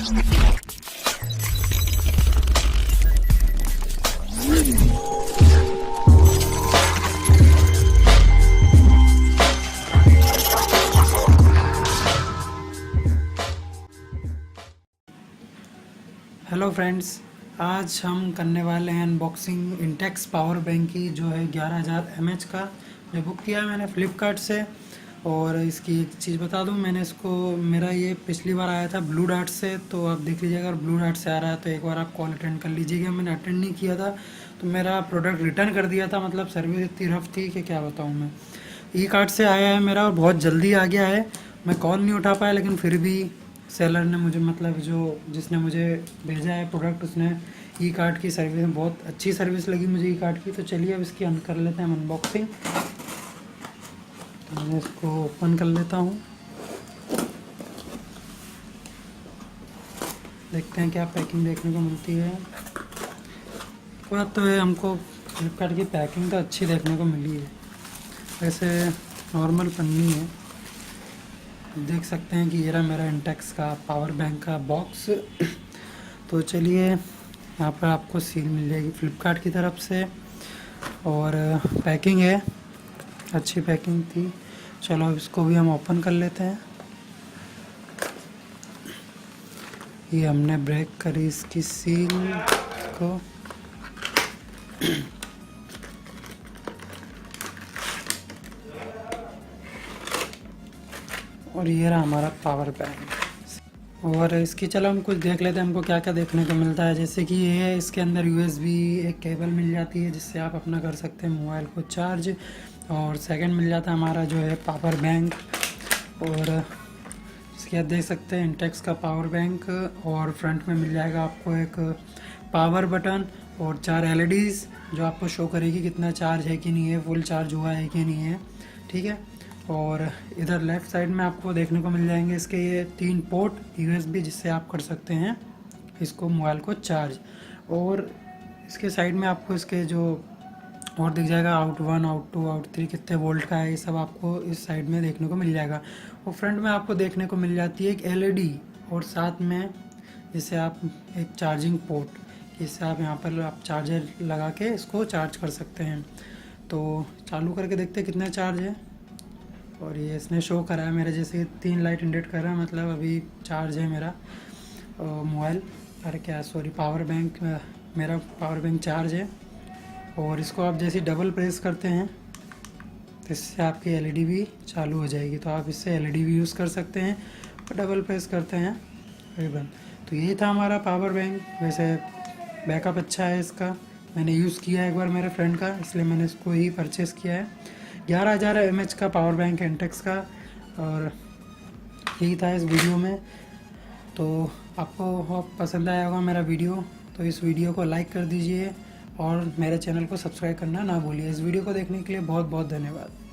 Hello friends, आज हम करने वाले हैं अनबॉक्सिंग इंटेक्स पावर बैंक की, जो है 11,000 mAh का, जो बुक किया है मैंने फ़्लिपकार्ट से। और इसकी एक चीज़ बता दूं, मैंने इसको, मेरा ये पिछली बार आया था ब्लू डार्ट से, तो आप देख लीजिएगा अगर ब्लू डार्ट से आ रहा है तो एक बार आप कॉल अटेंड कर लीजिएगा। मैंने अटेंड नहीं किया था तो मेरा प्रोडक्ट रिटर्न कर दिया था, मतलब सर्विस इतनी रफ थी कि क्या बताऊँ मैं। ई कार्ड से आया है मेरा और बहुत जल्दी आ गया है। मैं कॉल नहीं उठा पाया, लेकिन फिर भी सेलर ने मुझे, मतलब जो जिसने मुझे भेजा है प्रोडक्ट, उसने ई कार्ड की सर्विस, बहुत अच्छी सर्विस लगी मुझे ई कार्ड की। तो चलिए अब इसकी कर लेते हैं अनबॉक्सिंग। तो मैं इसको ओपन कर लेता हूँ, देखते हैं क्या पैकिंग देखने को मिलती है। बात तो है, हमको फ्लिपकार्ट की पैकिंग तो अच्छी देखने को मिली है। वैसे नॉर्मल पन्नी है, देख सकते हैं कि ये रहा मेरा इंटेक्स का पावर बैंक का बॉक्स। तो चलिए, यहाँ पर आपको सील मिल जाएगी फ्लिपकार्ट की तरफ से, और पैकिंग है, अच्छी पैकिंग थी। चलो अब इसको भी हम ओपन कर लेते हैं। ये हमने ब्रेक करी इसकी सील को। और ये रहा हमारा पावर बैंक। और इसकी, चलो हम कुछ देख लेते हैं हमको क्या क्या देखने को मिलता है। जैसे कि ये है, इसके अंदर USB एक केबल मिल जाती है जिससे आप अपना कर सकते हैं मोबाइल को चार्ज। और सेकंड मिल जाता है हमारा जो है पावर बैंक। और इसके आप देख सकते हैं इंटेक्स का पावर बैंक। और फ्रंट में मिल जाएगा आपको एक पावर बटन और 4 LEDs जो आपको शो करेगी कितना चार्ज है कि नहीं है, फुल चार्ज हुआ है कि नहीं है, ठीक है। और इधर लेफ़्ट साइड में आपको देखने को मिल जाएंगे इसके ये 3 पोर्ट USB, जिससे आप कर सकते हैं इसको मोबाइल को चार्ज। और इसके साइड में आपको इसके जो और दिख जाएगा आउट 1, आउट 2, आउट 3 कितने वोल्ट का है, ये सब आपको इस साइड में देखने को मिल जाएगा। और फ्रंट में आपको देखने को मिल जाती है एक LED, और साथ में जिससे आप एक चार्जिंग पोर्ट, जिससे आप यहाँ पर आप चार्जर लगा के इसको चार्ज कर सकते हैं। तो चालू करके देखते हैं कितना चार्ज है। और ये इसने शो करा है मेरे जैसे 3 लाइट इंडिकेट कर रहा है, मतलब अभी चार्ज है मेरा मोबाइल। अरे क्या, सॉरी, पावर बैंक, मेरा पावर बैंक चार्ज है। और इसको आप जैसे डबल प्रेस करते हैं तो इससे आपकी LED भी चालू हो जाएगी। तो आप इससे LED भी यूज़ कर सकते हैं, और डबल प्रेस करते हैं अभी बंद। तो यही था हमारा पावर बैंक। वैसे बैकअप अच्छा है इसका, मैंने यूज़ किया है एक बार मेरे फ्रेंड का, इसलिए मैंने इसको ही परचेज़ किया है। 11,000 mAh का पावर बैंक है इंटेक्स का। और यही था इस वीडियो में। तो आपको पसंद आया होगा मेरा वीडियो, तो इस वीडियो को लाइक कर दीजिए और मेरे चैनल को सब्सक्राइब करना ना भूलिए। इस वीडियो को देखने के लिए बहुत बहुत धन्यवाद।